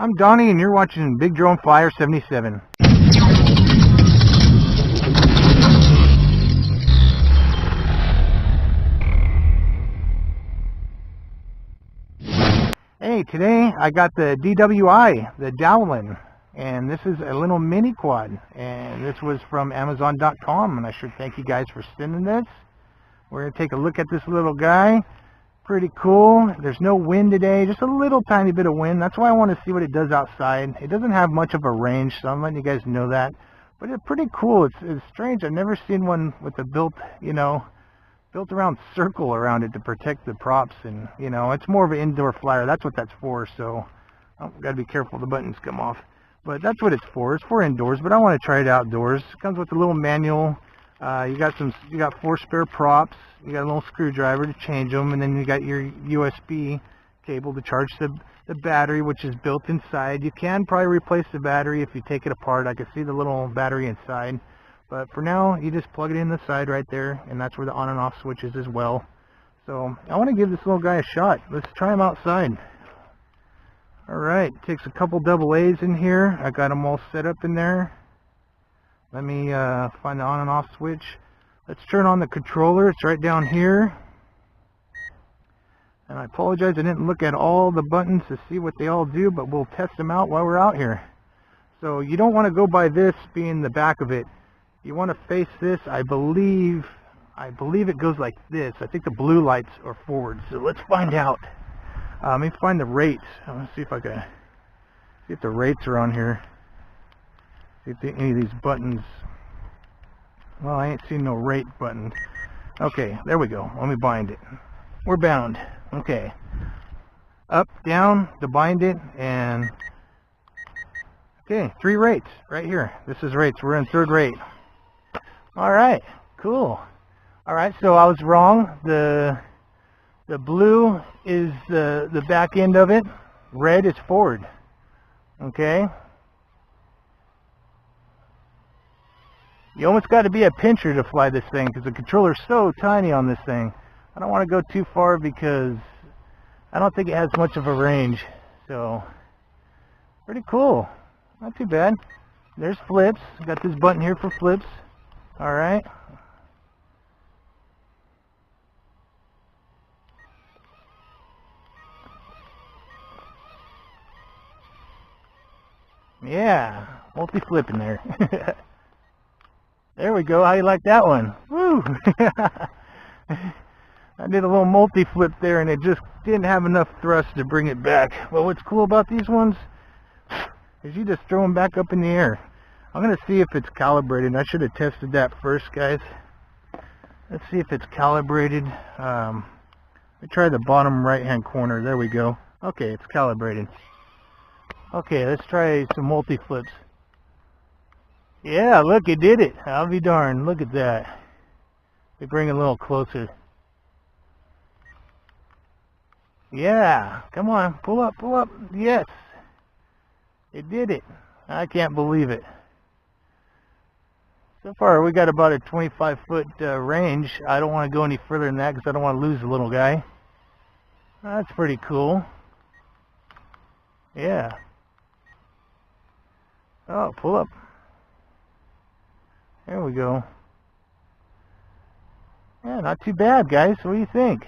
I'm Donnie, and you're watching Big Drone Flyer 77. Hey, today I got the DWI, the Dowellin, and this is a little mini quad, and this was from Amazon.com, and I should thank you guys for sending this. We're going to take a look at this little guy. Pretty cool. There's no wind today, just a little tiny bit of wind. That's why I want to see what it does outside. It doesn't have much of a range, so I'm letting you guys know that. But it's pretty cool. It's strange. I've never seen one with a built around circle around it to protect the props, and it's more of an indoor flyer. That's what that's for. So got to be careful, the buttons come off. But that's what it's for. It's for indoors, but I want to try it outdoors. It comes with a little manual. You got 4 spare props. You got a little screwdriver to change them, and then you got your USB cable to charge the battery, which is built inside. You can probably replace the battery if you take it apart. I can see the little battery inside, but for now you just plug it in the side right there, and that's where the on and off switch is as well. So I want to give this little guy a shot. Let's try him outside. Alright, takes a couple DWIs in here. I got them all set up in there. Let me find the on and off switch. Let's turn on the controller. It's right down here. And I apologize, I didn't look at all the buttons to see what they all do, but we'll test them out while we're out here. So you don't want to go by this being the back of it. You want to face this. I believe it goes like this. I think the blue lights are forward. So let's find out. Let me find the rates. I want to see if I can see if the rates are on here. See if any of these buttons. Well, I ain't seen no rate button. Okay, there we go. Let me bind it. We're bound. Okay. Up, down to bind it, and okay, 3 rates right here. This is rates. We're in 3rd rate. All right, cool. All right, so I was wrong. The blue is the back end of it. Red is forward. Okay. You almost got to be a pincher to fly this thing because the controller's so tiny on this thing. I don't want to go too far because I don't think it has much of a range. So, pretty cool. Not too bad. There's flips. Got this button here for flips. Alright. Yeah, multi-flip in there. There we go. How you like that one? Woo! I did a little multi-flip there, and it just didn't have enough thrust to bring it back. Well, what's cool about these ones is you just throw them back up in the air. I'm going to see if it's calibrated. I should have tested that first, guys. Let's see if it's calibrated. Let me try the bottom right-hand corner. There we go. Okay, it's calibrated. Okay, let's try some multi-flips. Yeah, look, it did it. I'll be darned. Look at that. We bring it a little closer. Yeah, come on, pull up, pull up. Yes, it did it. I can't believe it. So far, we got about a 25-foot range. I don't want to go any further than that because I don't want to lose the little guy. That's pretty cool. Yeah. Oh, pull up. There we go. Yeah, not too bad, guys. What do you think?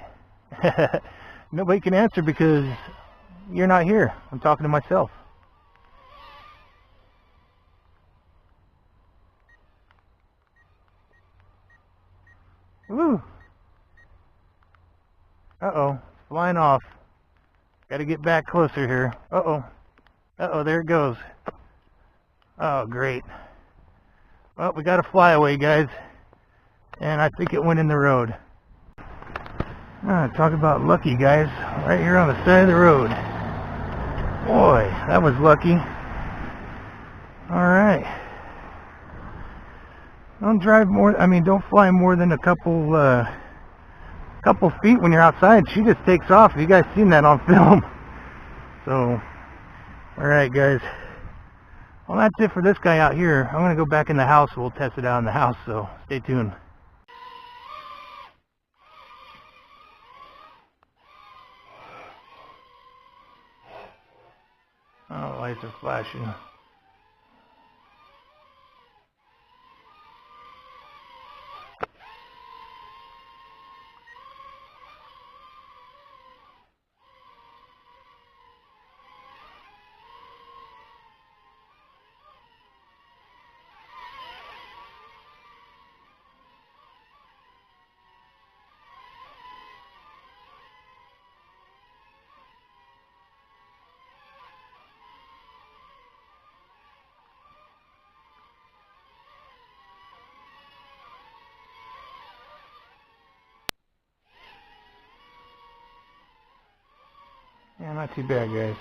Nobody can answer because you're not here. I'm talking to myself. Woo! Uh-oh. It's flying off. Got to get back closer here. Uh-oh. Uh-oh, there it goes. Oh, great. Well, we got a flyaway, guys, and I think it went in the road. Talk about lucky, guys. Right here on the side of the road. Boy, that was lucky. Alright. Don't fly more than a couple feet when you're outside. She just takes off. You guys seen that on film. So, alright, guys. Well, that's it for this guy out here. I'm going to go back in the house. We'll test it out in the house, so stay tuned. Oh, I lights are flashing. Yeah, not too bad, guys.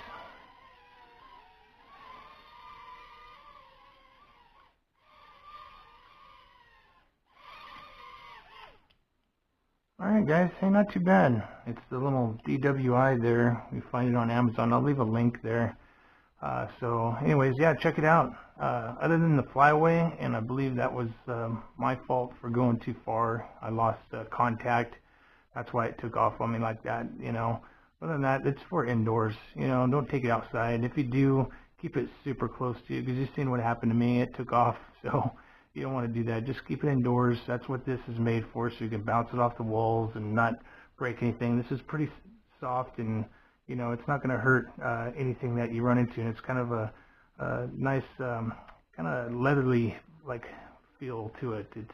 Alright guys, hey, not too bad. It's the little DWI there. You find it on Amazon. I'll leave a link there. So anyways, yeah, check it out. Other than the flyaway, and I believe that was my fault for going too far. I lost contact. That's why it took off on me like that, you know. Other than that, it's for indoors. You know, don't take it outside. If you do, keep it super close to you, because you've seen what happened to me. It took off, so you don't want to do that. Just keep it indoors. That's what this is made for, so you can bounce it off the walls and not break anything. This is pretty soft, and you know, it's not going to hurt anything that you run into. And it's kind of a nice, kind of leathery like feel to it. It's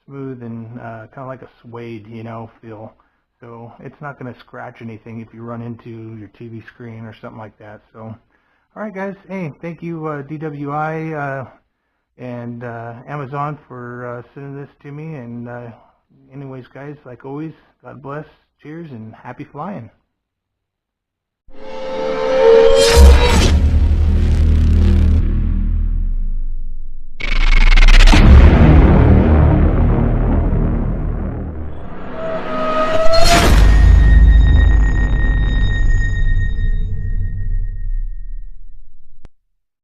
smooth and kind of like a suede, you know, feel. So it's not going to scratch anything if you run into your TV screen or something like that. So, all right, guys. Hey, thank you, DWI and Amazon for sending this to me. And anyways, guys, like always, God bless, cheers, and happy flying.